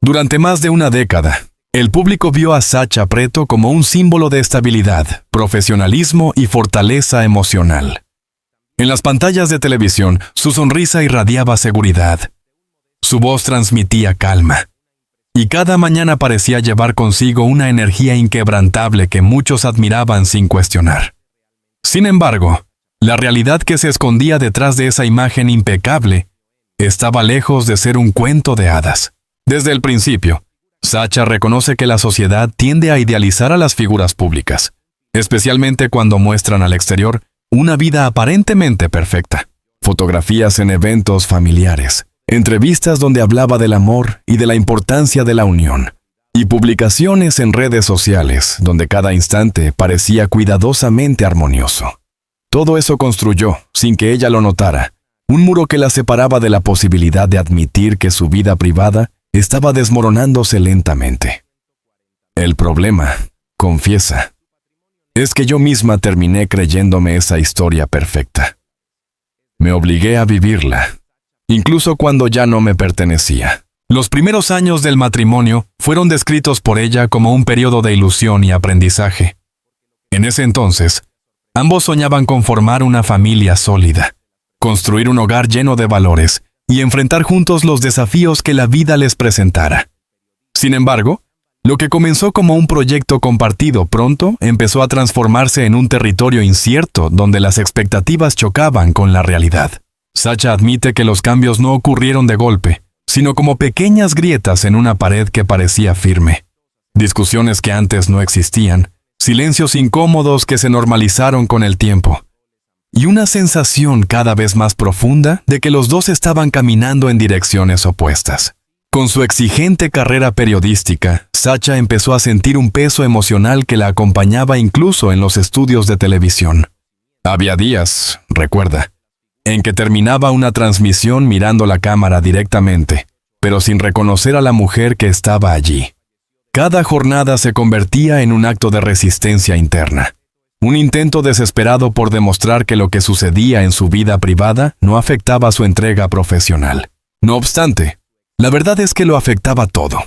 Durante más de una década, el público vio a Sacha Preto como un símbolo de estabilidad, profesionalismo y fortaleza emocional. En las pantallas de televisión, su sonrisa irradiaba seguridad. Su voz transmitía calma. Y cada mañana parecía llevar consigo una energía inquebrantable que muchos admiraban sin cuestionar. Sin embargo, la realidad que se escondía detrás de esa imagen impecable estaba lejos de ser un cuento de hadas. Desde el principio, Sacha reconoce que la sociedad tiende a idealizar a las figuras públicas, especialmente cuando muestran al exterior una vida aparentemente perfecta. Fotografías en eventos familiares, entrevistas donde hablaba del amor y de la importancia de la unión, y publicaciones en redes sociales donde cada instante parecía cuidadosamente armonioso. Todo eso construyó, sin que ella lo notara, un muro que la separaba de la posibilidad de admitir que su vida privada estaba desmoronándose lentamente. El problema, confiesa, es que yo misma terminé creyéndome esa historia perfecta. Me obligué a vivirla, incluso cuando ya no me pertenecía. Los primeros años del matrimonio fueron descritos por ella como un periodo de ilusión y aprendizaje. En ese entonces, ambos soñaban con formar una familia sólida, construir un hogar lleno de valores y enfrentar juntos los desafíos que la vida les presentara. Sin embargo, lo que comenzó como un proyecto compartido pronto empezó a transformarse en un territorio incierto donde las expectativas chocaban con la realidad. Sacha admite que los cambios no ocurrieron de golpe, sino como pequeñas grietas en una pared que parecía firme. Discusiones que antes no existían, silencios incómodos que se normalizaron con el tiempo, y una sensación cada vez más profunda de que los dos estaban caminando en direcciones opuestas. Con su exigente carrera periodística, Sacha empezó a sentir un peso emocional que la acompañaba incluso en los estudios de televisión. Había días, recuerda, en que terminaba una transmisión mirando la cámara directamente, pero sin reconocer a la mujer que estaba allí. Cada jornada se convertía en un acto de resistencia interna, un intento desesperado por demostrar que lo que sucedía en su vida privada no afectaba su entrega profesional. No obstante, la verdad es que lo afectaba todo.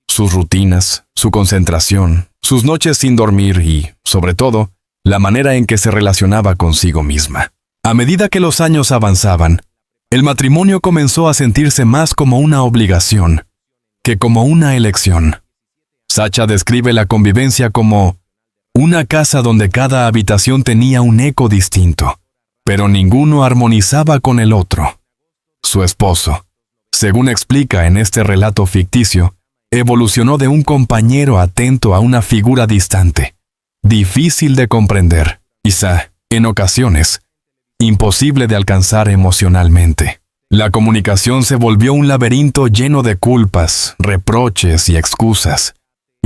Sus rutinas, su concentración, sus noches sin dormir y, sobre todo, la manera en que se relacionaba consigo misma. A medida que los años avanzaban, el matrimonio comenzó a sentirse más como una obligación que como una elección. Sacha describe la convivencia como una casa donde cada habitación tenía un eco distinto, pero ninguno armonizaba con el otro. Su esposo, según explica en este relato ficticio, evolucionó de un compañero atento a una figura distante, difícil de comprender, quizá, en ocasiones, imposible de alcanzar emocionalmente. La comunicación se volvió un laberinto lleno de culpas, reproches y excusas,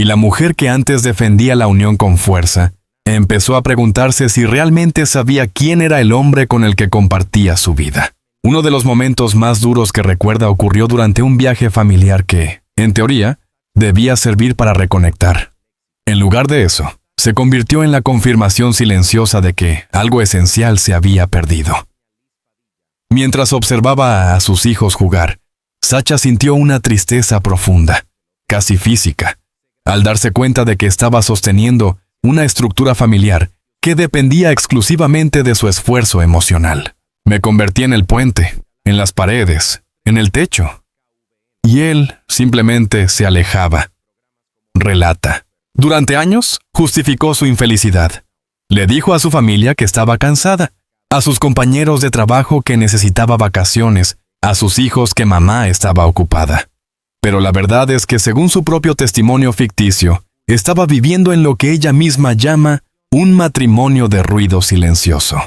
y la mujer que antes defendía la unión con fuerza, empezó a preguntarse si realmente sabía quién era el hombre con el que compartía su vida. Uno de los momentos más duros que recuerda ocurrió durante un viaje familiar que, en teoría, debía servir para reconectar. En lugar de eso, se convirtió en la confirmación silenciosa de que algo esencial se había perdido. Mientras observaba a sus hijos jugar, Sacha sintió una tristeza profunda, casi física, al darse cuenta de que estaba sosteniendo una estructura familiar que dependía exclusivamente de su esfuerzo emocional. Me convertí en el puente, en las paredes, en el techo. Y él simplemente se alejaba. Relata. Durante años, justificó su infelicidad. Le dijo a su familia que estaba cansada, a sus compañeros de trabajo que necesitaba vacaciones, a sus hijos que mamá estaba ocupada. Pero la verdad es que, según su propio testimonio ficticio, estaba viviendo en lo que ella misma llama un matrimonio de ruido silencioso.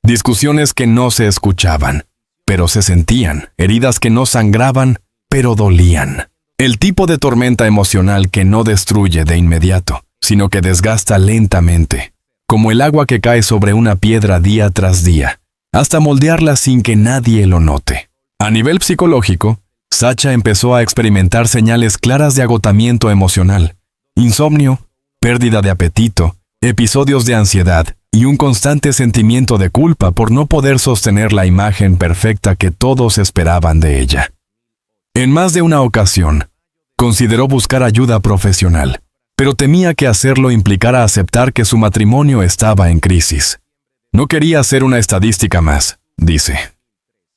Discusiones que no se escuchaban, pero se sentían, heridas que no sangraban, pero dolían. El tipo de tormenta emocional que no destruye de inmediato, sino que desgasta lentamente, como el agua que cae sobre una piedra día tras día, hasta moldearla sin que nadie lo note. A nivel psicológico, Sacha empezó a experimentar señales claras de agotamiento emocional, insomnio, pérdida de apetito, episodios de ansiedad y un constante sentimiento de culpa por no poder sostener la imagen perfecta que todos esperaban de ella. En más de una ocasión, Consideró buscar ayuda profesional, pero temía que hacerlo implicara aceptar que su matrimonio estaba en crisis. No quería ser una estadística más, dice.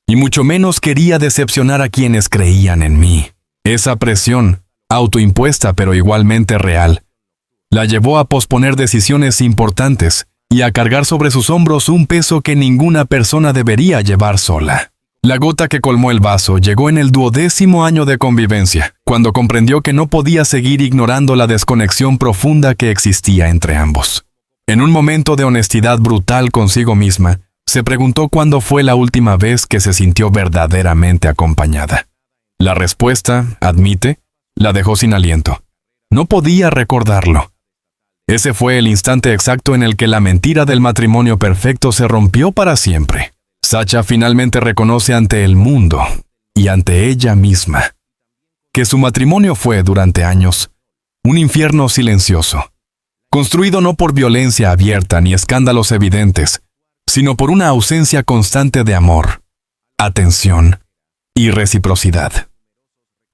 Y mucho menos quería decepcionar a quienes creían en mí. Esa presión, autoimpuesta pero igualmente real, la llevó a posponer decisiones importantes y a cargar sobre sus hombros un peso que ninguna persona debería llevar sola. La gota que colmó el vaso llegó en el 12º año de convivencia, cuando comprendió que no podía seguir ignorando la desconexión profunda que existía entre ambos. En un momento de honestidad brutal consigo misma, se preguntó cuándo fue la última vez que se sintió verdaderamente acompañada. La respuesta, admite, la dejó sin aliento. No podía recordarlo. Ese fue el instante exacto en el que la mentira del matrimonio perfecto se rompió para siempre. Sacha finalmente reconoce ante el mundo y ante ella misma que su matrimonio fue, durante años, un infierno silencioso, construido no por violencia abierta ni escándalos evidentes, sino por una ausencia constante de amor, atención y reciprocidad.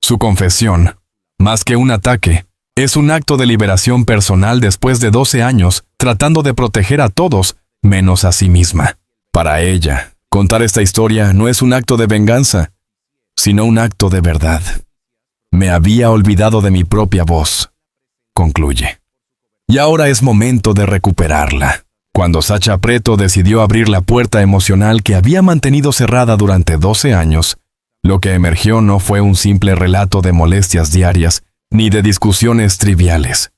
Su confesión, más que un ataque, es un acto de liberación personal después de 12 años tratando de proteger a todos menos a sí misma. Para ella, contar esta historia no es un acto de venganza, sino un acto de verdad. Me había olvidado de mi propia voz, concluye. Y ahora es momento de recuperarla. Cuando Sacha Preto decidió abrir la puerta emocional que había mantenido cerrada durante 12 años, lo que emergió no fue un simple relato de molestias diarias, ni de discusiones triviales.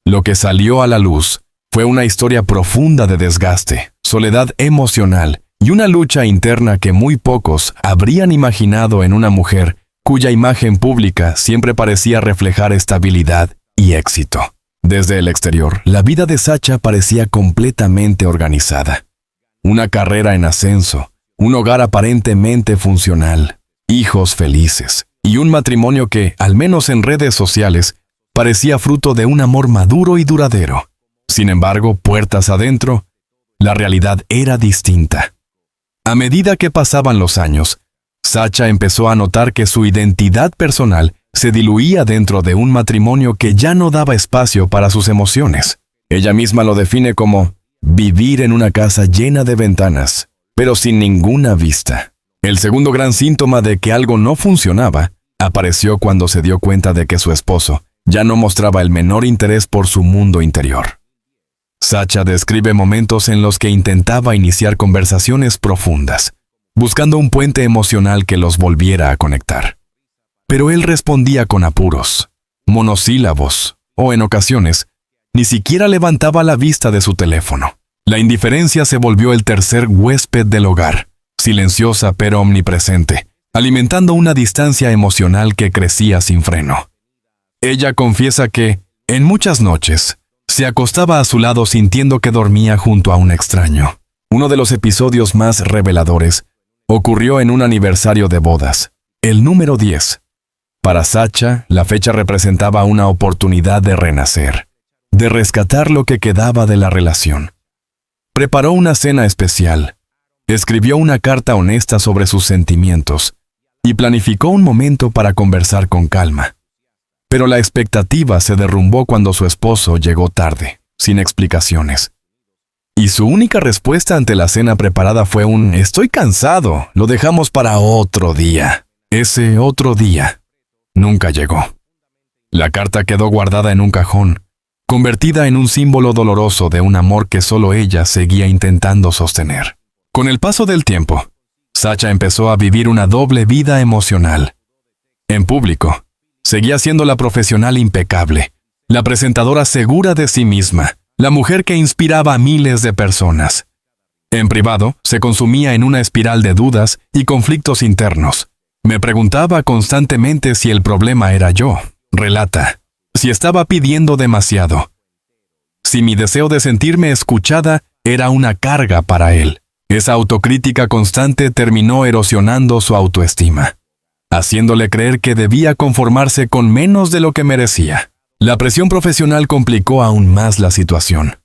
Lo que salió a la luz fue una historia profunda de desgaste, soledad emocional y una lucha interna que muy pocos habrían imaginado en una mujer cuya imagen pública siempre parecía reflejar estabilidad y éxito. Desde el exterior, la vida de Sacha parecía completamente organizada. Una carrera en ascenso, un hogar aparentemente funcional, hijos felices y un matrimonio que, al menos en redes sociales, parecía fruto de un amor maduro y duradero. Sin embargo, puertas adentro, la realidad era distinta. A medida que pasaban los años, Sacha empezó a notar que su identidad personal se diluía dentro de un matrimonio que ya no daba espacio para sus emociones. Ella misma lo define como vivir en una casa llena de ventanas, pero sin ninguna vista. El segundo gran síntoma de que algo no funcionaba apareció cuando se dio cuenta de que su esposo ya no mostraba el menor interés por su mundo interior. Sacha describe momentos en los que intentaba iniciar conversaciones profundas, buscando un puente emocional que los volviera a conectar. Pero él respondía con apuros, monosílabos, o en ocasiones, ni siquiera levantaba la vista de su teléfono. La indiferencia se volvió el tercer huésped del hogar, silenciosa pero omnipresente, alimentando una distancia emocional que crecía sin freno. Ella confiesa que, en muchas noches, se acostaba a su lado sintiendo que dormía junto a un extraño. Uno de los episodios más reveladores ocurrió en un aniversario de bodas, el número 10. Para Sacha, la fecha representaba una oportunidad de renacer, de rescatar lo que quedaba de la relación. Preparó una cena especial, escribió una carta honesta sobre sus sentimientos y planificó un momento para conversar con calma. Pero la expectativa se derrumbó cuando su esposo llegó tarde, sin explicaciones. Y su única respuesta ante la cena preparada fue un «Estoy cansado, lo dejamos para otro día». Ese otro día nunca llegó. La carta quedó guardada en un cajón, convertida en un símbolo doloroso de un amor que solo ella seguía intentando sostener. Con el paso del tiempo, Sacha empezó a vivir una doble vida emocional. En público, seguía siendo la profesional impecable, la presentadora segura de sí misma, la mujer que inspiraba a miles de personas. En privado, se consumía en una espiral de dudas y conflictos internos. Me preguntaba constantemente si el problema era yo, relata, si estaba pidiendo demasiado, si mi deseo de sentirme escuchada era una carga para él. Esa autocrítica constante terminó erosionando su autoestima, haciéndole creer que debía conformarse con menos de lo que merecía. La presión profesional complicó aún más la situación.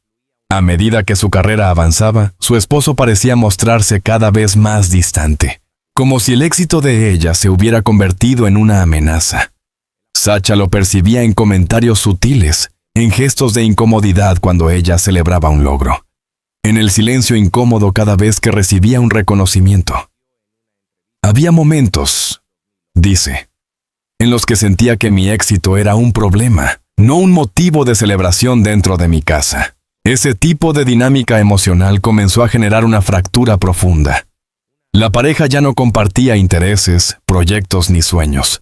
A medida que su carrera avanzaba, su esposo parecía mostrarse cada vez más distante, como si el éxito de ella se hubiera convertido en una amenaza. Sacha lo percibía en comentarios sutiles, en gestos de incomodidad cuando ella celebraba un logro, en el silencio incómodo cada vez que recibía un reconocimiento. Había momentos, dice, en los que sentía que mi éxito era un problema, no un motivo de celebración dentro de mi casa. Ese tipo de dinámica emocional comenzó a generar una fractura profunda. La pareja ya no compartía intereses, proyectos ni sueños.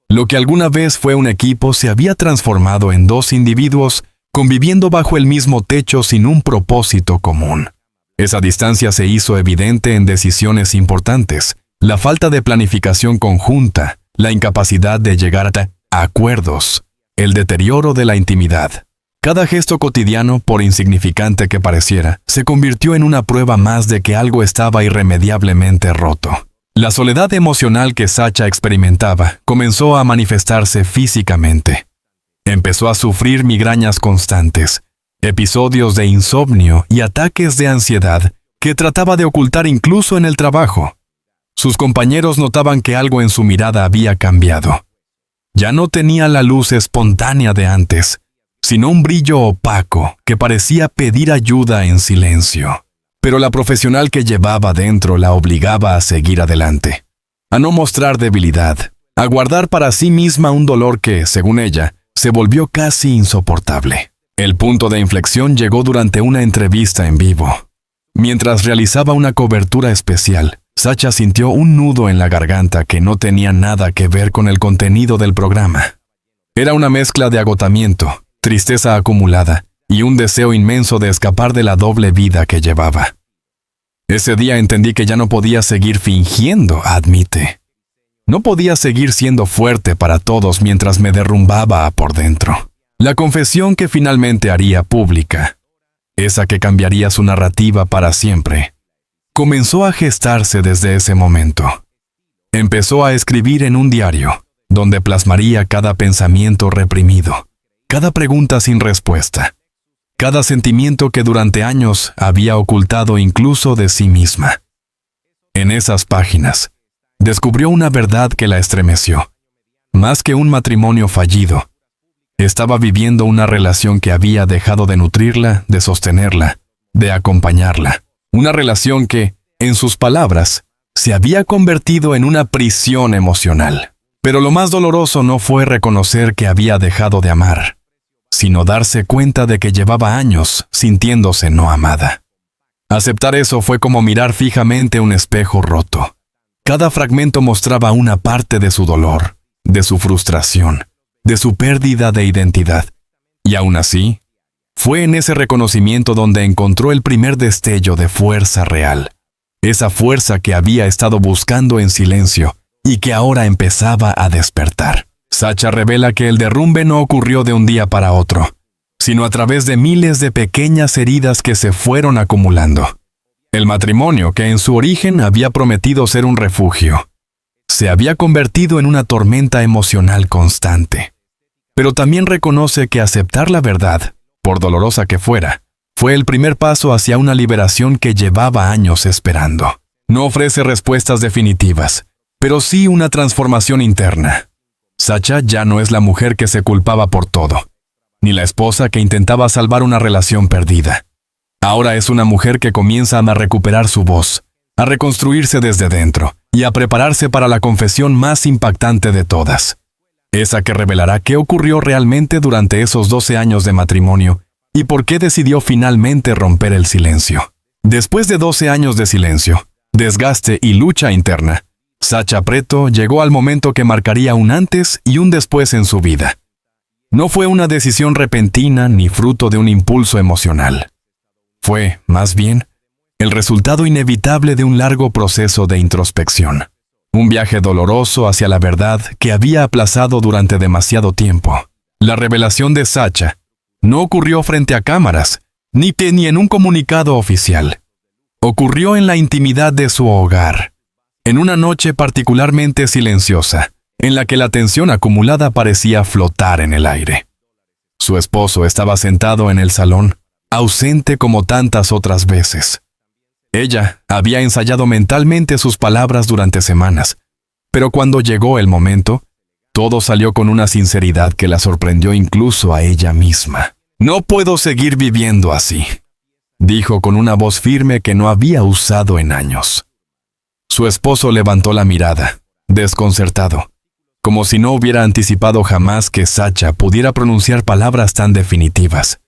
Lo que alguna vez fue un equipo se había transformado en dos individuos conviviendo bajo el mismo techo sin un propósito común. Esa distancia se hizo evidente en decisiones importantes, la falta de planificación conjunta, la incapacidad de llegar a acuerdos, el deterioro de la intimidad. Cada gesto cotidiano, por insignificante que pareciera, se convirtió en una prueba más de que algo estaba irremediablemente roto. La soledad emocional que Sacha experimentaba comenzó a manifestarse físicamente. Empezó a sufrir migrañas constantes, episodios de insomnio y ataques de ansiedad que trataba de ocultar incluso en el trabajo. Sus compañeros notaban que algo en su mirada había cambiado. Ya no tenía la luz espontánea de antes, sino un brillo opaco que parecía pedir ayuda en silencio. Pero la profesional que llevaba dentro la obligaba a seguir adelante, a no mostrar debilidad, a guardar para sí misma un dolor que, según ella, se volvió casi insoportable. El punto de inflexión llegó durante una entrevista en vivo. Mientras realizaba una cobertura especial, Sacha sintió un nudo en la garganta que no tenía nada que ver con el contenido del programa. Era una mezcla de agotamiento, tristeza acumulada y un deseo inmenso de escapar de la doble vida que llevaba. Ese día entendí que ya no podía seguir fingiendo, admite. No podía seguir siendo fuerte para todos mientras me derrumbaba por dentro. La confesión que finalmente haría pública, esa que cambiaría su narrativa para siempre, comenzó a gestarse desde ese momento. Empezó a escribir en un diario, donde plasmaría cada pensamiento reprimido, cada pregunta sin respuesta, cada sentimiento que durante años había ocultado incluso de sí misma. En esas páginas, descubrió una verdad que la estremeció. Más que un matrimonio fallido, estaba viviendo una relación que había dejado de nutrirla, de sostenerla, de acompañarla. Una relación que, en sus palabras, se había convertido en una prisión emocional. Pero lo más doloroso no fue reconocer que había dejado de amar, sino darse cuenta de que llevaba años sintiéndose no amada. Aceptar eso fue como mirar fijamente un espejo roto. Cada fragmento mostraba una parte de su dolor, de su frustración, de su pérdida de identidad. Y aún así, fue en ese reconocimiento donde encontró el primer destello de fuerza real. Esa fuerza que había estado buscando en silencio y que ahora empezaba a despertar. Sacha revela que el derrumbe no ocurrió de un día para otro, sino a través de miles de pequeñas heridas que se fueron acumulando. El matrimonio, que en su origen había prometido ser un refugio, se había convertido en una tormenta emocional constante. Pero también reconoce que aceptar la verdad, por dolorosa que fuera, fue el primer paso hacia una liberación que llevaba años esperando. No ofrece respuestas definitivas, pero sí una transformación interna. Sacha ya no es la mujer que se culpaba por todo, ni la esposa que intentaba salvar una relación perdida. Ahora es una mujer que comienza a recuperar su voz, a reconstruirse desde dentro y a prepararse para la confesión más impactante de todas. Esa que revelará qué ocurrió realmente durante esos 12 años de matrimonio y por qué decidió finalmente romper el silencio. Después de 12 años de silencio, desgaste y lucha interna, Sacha Preto llegó al momento que marcaría un antes y un después en su vida. No fue una decisión repentina ni fruto de un impulso emocional. Fue, más bien, el resultado inevitable de un largo proceso de introspección. Un viaje doloroso hacia la verdad que había aplazado durante demasiado tiempo. La revelación de Sacha no ocurrió frente a cámaras, ni en un comunicado oficial. Ocurrió en la intimidad de su hogar, en una noche particularmente silenciosa, en la que la tensión acumulada parecía flotar en el aire. Su esposo estaba sentado en el salón, ausente como tantas otras veces. Ella había ensayado mentalmente sus palabras durante semanas, pero cuando llegó el momento, Todo salió con una sinceridad que la sorprendió incluso a ella misma. «No puedo seguir viviendo así», dijo con una voz firme que no había usado en años. Su esposo levantó la mirada, desconcertado, como si no hubiera anticipado jamás que Sacha pudiera pronunciar palabras tan definitivas.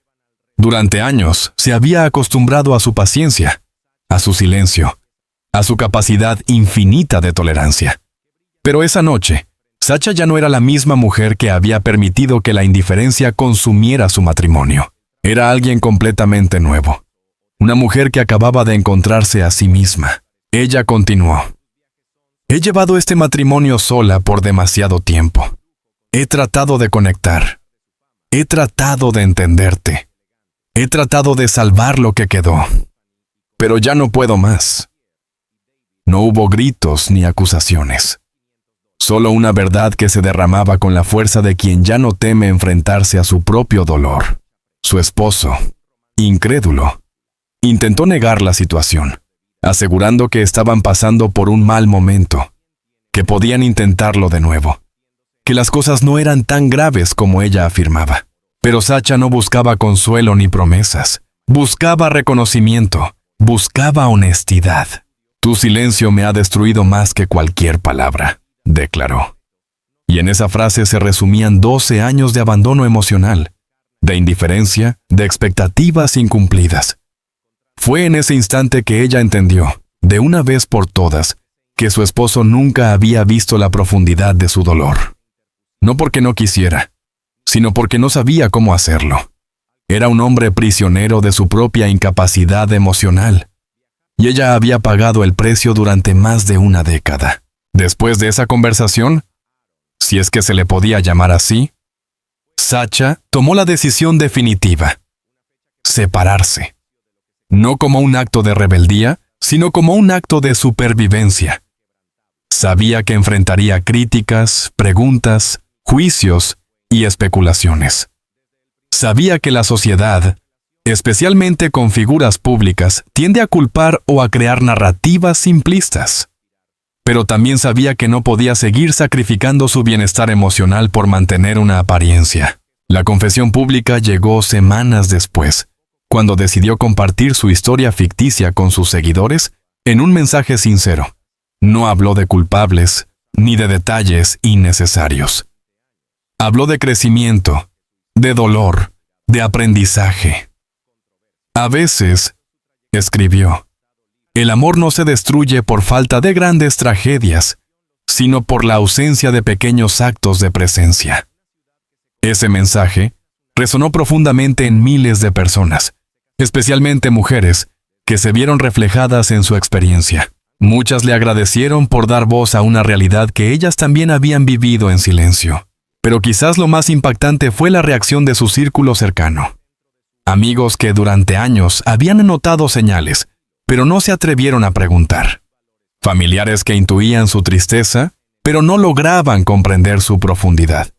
Durante años se había acostumbrado a su paciencia, a su silencio, a su capacidad infinita de tolerancia. Pero esa noche, Sacha ya no era la misma mujer que había permitido que la indiferencia consumiera su matrimonio. Era alguien completamente nuevo. Una mujer que acababa de encontrarse a sí misma. Ella continuó. «He llevado este matrimonio sola por demasiado tiempo. He tratado de conectar. He tratado de entenderte. He tratado de salvar lo que quedó. Pero ya no puedo más». No hubo gritos ni acusaciones. Solo una verdad que se derramaba con la fuerza de quien ya no teme enfrentarse a su propio dolor. Su esposo, incrédulo, intentó negar la situación, asegurando que estaban pasando por un mal momento, que podían intentarlo de nuevo, que las cosas no eran tan graves como ella afirmaba. Pero Sacha no buscaba consuelo ni promesas, buscaba reconocimiento, buscaba honestidad. «Tu silencio me ha destruido más que cualquier palabra», declaró. Y en esa frase se resumían 12 años de abandono emocional, de indiferencia, de expectativas incumplidas. Fue en ese instante que ella entendió, de una vez por todas, que su esposo nunca había visto la profundidad de su dolor. No porque no quisiera, sino porque no sabía cómo hacerlo. Era un hombre prisionero de su propia incapacidad emocional, y ella había pagado el precio durante más de una década. Después de esa conversación, si es que se le podía llamar así, Sacha tomó la decisión definitiva: separarse. No como un acto de rebeldía, sino como un acto de supervivencia. Sabía que enfrentaría críticas, preguntas, juicios y especulaciones. Sabía que la sociedad, especialmente con figuras públicas, tiende a culpar o a crear narrativas simplistas. Pero también sabía que no podía seguir sacrificando su bienestar emocional por mantener una apariencia. La confesión pública llegó semanas después, cuando decidió compartir su historia ficticia con sus seguidores en un mensaje sincero. No habló de culpables, ni de detalles innecesarios. Habló de crecimiento, de dolor, de aprendizaje. «A veces», escribió, «el amor no se destruye por falta de grandes tragedias, sino por la ausencia de pequeños actos de presencia». Ese mensaje resonó profundamente en miles de personas, especialmente mujeres, que se vieron reflejadas en su experiencia. Muchas le agradecieron por dar voz a una realidad que ellas también habían vivido en silencio. Pero quizás lo más impactante fue la reacción de su círculo cercano. Amigos que durante años habían notado señales, pero no se atrevieron a preguntar. Familiares que intuían su tristeza, pero no lograban comprender su profundidad.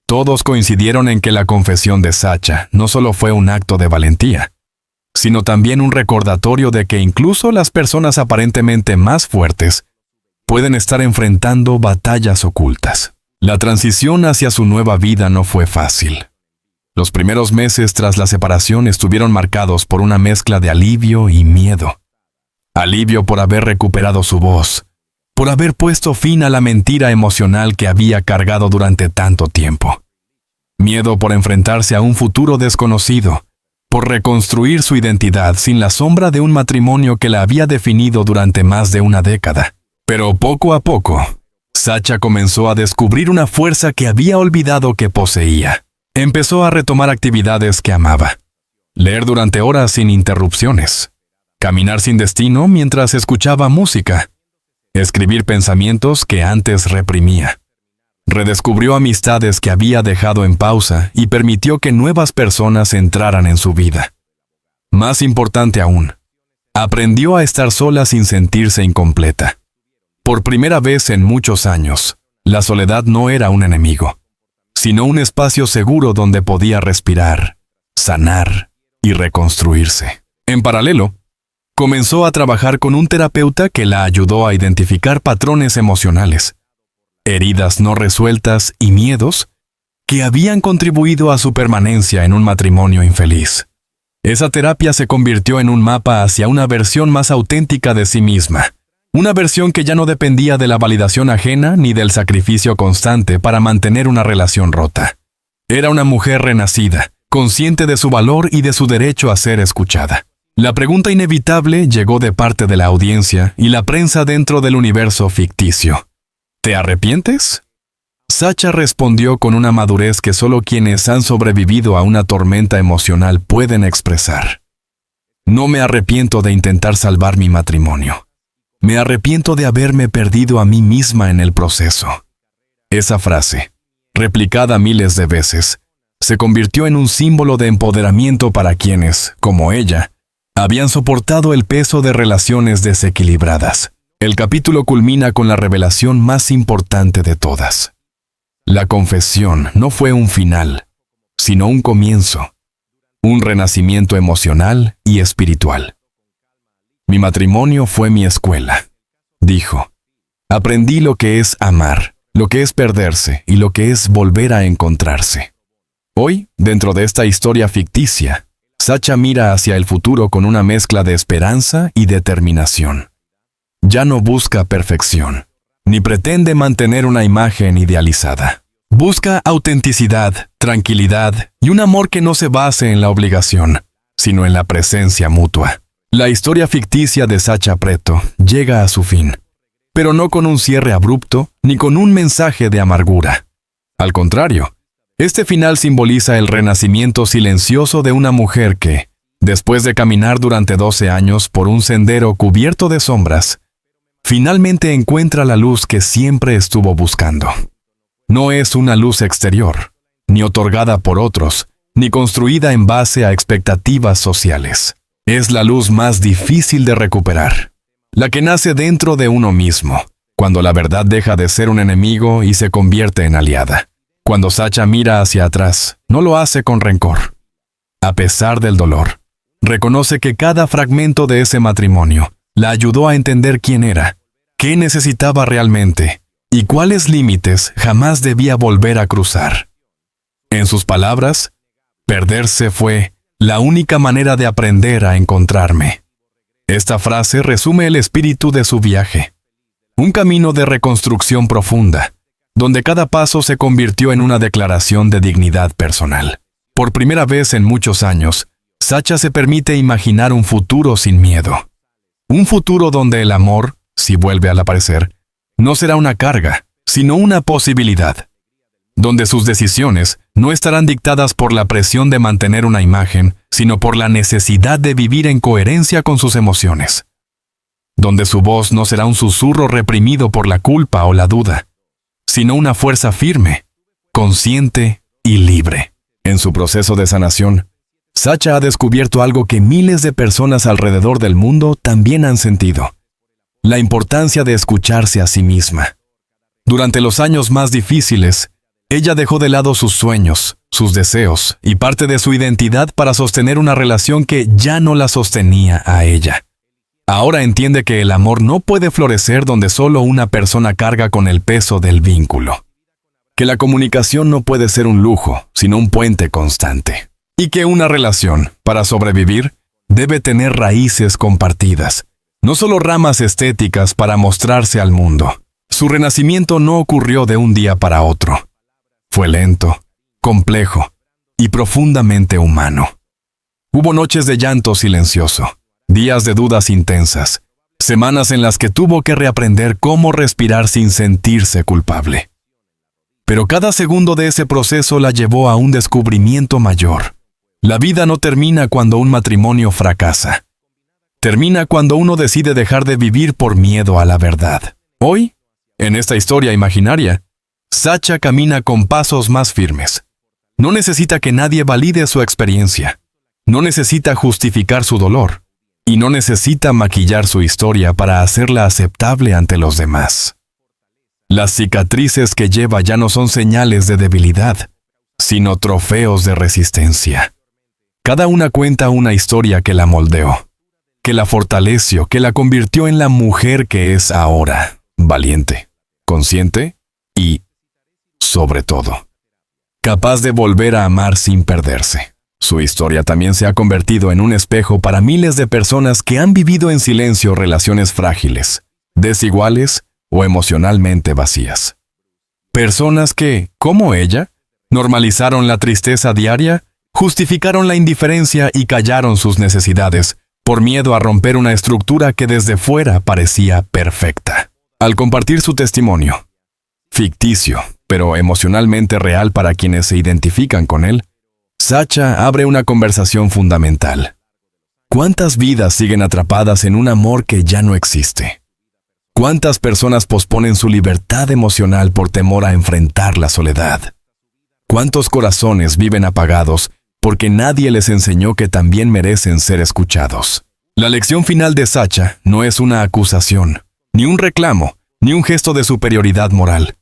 Todos coincidieron en que la confesión de Sacha no solo fue un acto de valentía, sino también un recordatorio de que incluso las personas aparentemente más fuertes pueden estar enfrentando batallas ocultas. La transición hacia su nueva vida no fue fácil. Los primeros meses tras la separación estuvieron marcados por una mezcla de alivio y miedo. Alivio por haber recuperado su voz, por haber puesto fin a la mentira emocional que había cargado durante tanto tiempo. Miedo por enfrentarse a un futuro desconocido, por reconstruir su identidad sin la sombra de un matrimonio que la había definido durante más de una década. Pero poco a poco, Sacha comenzó a descubrir una fuerza que había olvidado que poseía. Empezó a retomar actividades que amaba. Leer durante horas sin interrupciones. Caminar sin destino mientras escuchaba música. Escribir pensamientos que antes reprimía. Redescubrió amistades que había dejado en pausa y permitió que nuevas personas entraran en su vida. Más importante aún, aprendió a estar sola sin sentirse incompleta. Por primera vez en muchos años, la soledad no era un enemigo, sino un espacio seguro donde podía respirar, sanar y reconstruirse. En paralelo, comenzó a trabajar con un terapeuta que la ayudó a identificar patrones emocionales, heridas no resueltas y miedos que habían contribuido a su permanencia en un matrimonio infeliz. Esa terapia se convirtió en un mapa hacia una versión más auténtica de sí misma, una versión que ya no dependía de la validación ajena ni del sacrificio constante para mantener una relación rota. Era una mujer renacida, consciente de su valor y de su derecho a ser escuchada. La pregunta inevitable llegó de parte de la audiencia y la prensa dentro del universo ficticio. ¿Te arrepientes? Sacha respondió con una madurez que solo quienes han sobrevivido a una tormenta emocional pueden expresar. No me arrepiento de intentar salvar mi matrimonio. Me arrepiento de haberme perdido a mí misma en el proceso. Esa frase, replicada miles de veces, se convirtió en un símbolo de empoderamiento para quienes, como ella, habían soportado el peso de relaciones desequilibradas. El capítulo culmina con la revelación más importante de todas. La confesión no fue un final, sino un comienzo, un renacimiento emocional y espiritual. Mi matrimonio fue mi escuela, dijo. Aprendí lo que es amar, lo que es perderse y lo que es volver a encontrarse. Hoy, dentro de esta historia ficticia, Sacha mira hacia el futuro con una mezcla de esperanza y determinación. Ya no busca perfección, ni pretende mantener una imagen idealizada. Busca autenticidad, tranquilidad y un amor que no se base en la obligación, sino en la presencia mutua. La historia ficticia de Sacha Preto llega a su fin, pero no con un cierre abrupto ni con un mensaje de amargura. Al contrario, este final simboliza el renacimiento silencioso de una mujer que, después de caminar durante 12 años por un sendero cubierto de sombras, finalmente encuentra la luz que siempre estuvo buscando. No es una luz exterior, ni otorgada por otros, ni construida en base a expectativas sociales. Es la luz más difícil de recuperar, la que nace dentro de uno mismo, cuando la verdad deja de ser un enemigo y se convierte en aliada. Cuando Sacha mira hacia atrás, no lo hace con rencor. A pesar del dolor, reconoce que cada fragmento de ese matrimonio la ayudó a entender quién era, qué necesitaba realmente y cuáles límites jamás debía volver a cruzar. En sus palabras, perderse fue la única manera de aprender a encontrarme. Esta frase resume el espíritu de su viaje. Un camino de reconstrucción profunda, donde cada paso se convirtió en una declaración de dignidad personal. Por primera vez en muchos años, Sacha se permite imaginar un futuro sin miedo. Un futuro donde el amor, si vuelve al aparecer, no será una carga, sino una posibilidad. Donde sus decisiones no estarán dictadas por la presión de mantener una imagen, sino por la necesidad de vivir en coherencia con sus emociones. Donde su voz no será un susurro reprimido por la culpa o la duda, sino una fuerza firme, consciente y libre. En su proceso de sanación, Sacha ha descubierto algo que miles de personas alrededor del mundo también han sentido: la importancia de escucharse a sí misma. Durante los años más difíciles, ella dejó de lado sus sueños, sus deseos y parte de su identidad para sostener una relación que ya no la sostenía a ella. Ahora entiende que el amor no puede florecer donde solo una persona carga con el peso del vínculo. Que la comunicación no puede ser un lujo, sino un puente constante. Y que una relación, para sobrevivir, debe tener raíces compartidas, no solo ramas estéticas para mostrarse al mundo. Su renacimiento no ocurrió de un día para otro. Fue lento, complejo y profundamente humano. Hubo noches de llanto silencioso, días de dudas intensas, semanas en las que tuvo que reaprender cómo respirar sin sentirse culpable. Pero cada segundo de ese proceso la llevó a un descubrimiento mayor. La vida no termina cuando un matrimonio fracasa. Termina cuando uno decide dejar de vivir por miedo a la verdad. Hoy, en esta historia imaginaria, Sacha camina con pasos más firmes. No necesita que nadie valide su experiencia. No necesita justificar su dolor. Y no necesita maquillar su historia para hacerla aceptable ante los demás. Las cicatrices que lleva ya no son señales de debilidad, sino trofeos de resistencia. Cada una cuenta una historia que la moldeó, que la fortaleció, que la convirtió en la mujer que es ahora, valiente, consciente y, sobre todo, capaz de volver a amar sin perderse. Su historia también se ha convertido en un espejo para miles de personas que han vivido en silencio relaciones frágiles, desiguales o emocionalmente vacías. Personas que, como ella, normalizaron la tristeza diaria, justificaron la indiferencia y callaron sus necesidades por miedo a romper una estructura que desde fuera parecía perfecta. Al compartir su testimonio, ficticio, pero emocionalmente real para quienes se identifican con él, Sacha abre una conversación fundamental. ¿Cuántas vidas siguen atrapadas en un amor que ya no existe? ¿Cuántas personas posponen su libertad emocional por temor a enfrentar la soledad? ¿Cuántos corazones viven apagados porque nadie les enseñó que también merecen ser escuchados? La lección final de Sacha no es una acusación, ni un reclamo, ni un gesto de superioridad moral.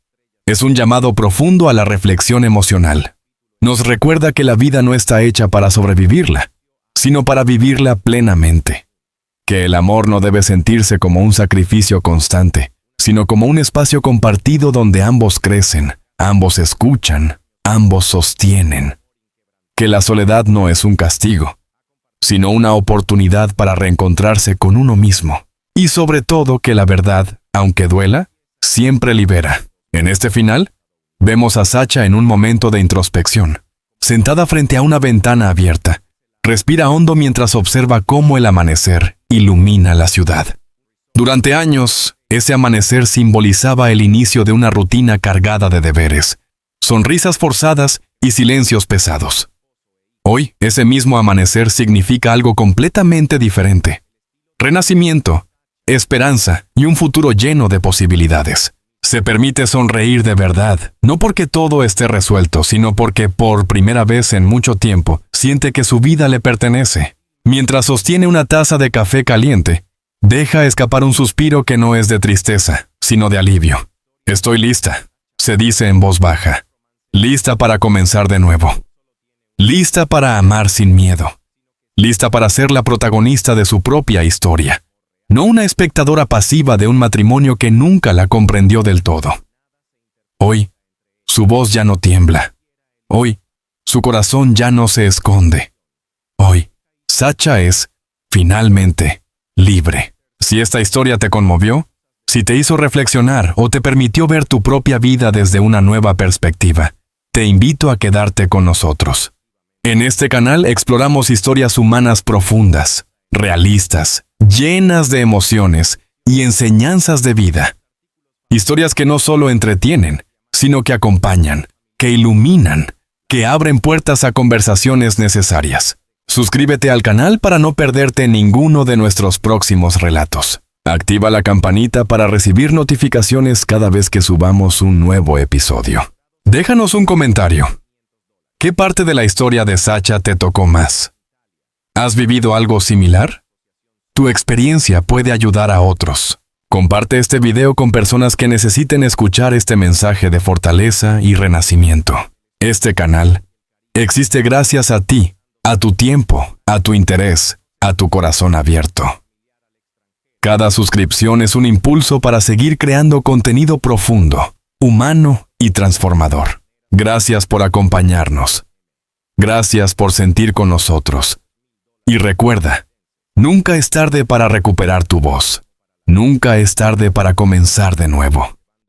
Es un llamado profundo a la reflexión emocional. Nos recuerda que la vida no está hecha para sobrevivirla, sino para vivirla plenamente. Que el amor no debe sentirse como un sacrificio constante, sino como un espacio compartido donde ambos crecen, ambos escuchan, ambos sostienen. Que la soledad no es un castigo, sino una oportunidad para reencontrarse con uno mismo. Y sobre todo que la verdad, aunque duela, siempre libera. En este final, vemos a Sacha en un momento de introspección, sentada frente a una ventana abierta. Respira hondo mientras observa cómo el amanecer ilumina la ciudad. Durante años, ese amanecer simbolizaba el inicio de una rutina cargada de deberes, sonrisas forzadas y silencios pesados. Hoy, ese mismo amanecer significa algo completamente diferente. Renacimiento, esperanza y un futuro lleno de posibilidades. Se permite sonreír de verdad, no porque todo esté resuelto, sino porque por primera vez en mucho tiempo siente que su vida le pertenece. Mientras sostiene una taza de café caliente, deja escapar un suspiro que no es de tristeza, sino de alivio. Estoy lista, se dice en voz baja. Lista para comenzar de nuevo. Lista para amar sin miedo. Lista para ser la protagonista de su propia historia. No una espectadora pasiva de un matrimonio que nunca la comprendió del todo. Hoy, su voz ya no tiembla. Hoy, su corazón ya no se esconde. Hoy, Sacha es, finalmente, libre. Si esta historia te conmovió, si te hizo reflexionar o te permitió ver tu propia vida desde una nueva perspectiva, te invito a quedarte con nosotros. En este canal exploramos historias humanas profundas, realistas, llenas de emociones y enseñanzas de vida. Historias que no solo entretienen, sino que acompañan, que iluminan, que abren puertas a conversaciones necesarias. Suscríbete al canal para no perderte ninguno de nuestros próximos relatos. Activa la campanita para recibir notificaciones cada vez que subamos un nuevo episodio. Déjanos un comentario. ¿Qué parte de la historia de Sacha te tocó más? ¿Has vivido algo similar? Tu experiencia puede ayudar a otros. Comparte este video con personas que necesiten escuchar este mensaje de fortaleza y renacimiento. Este canal existe gracias a ti, a tu tiempo, a tu interés, a tu corazón abierto. Cada suscripción es un impulso para seguir creando contenido profundo, humano y transformador. Gracias por acompañarnos. Gracias por sentir con nosotros. Y recuerda, nunca es tarde para recuperar tu voz. Nunca es tarde para comenzar de nuevo.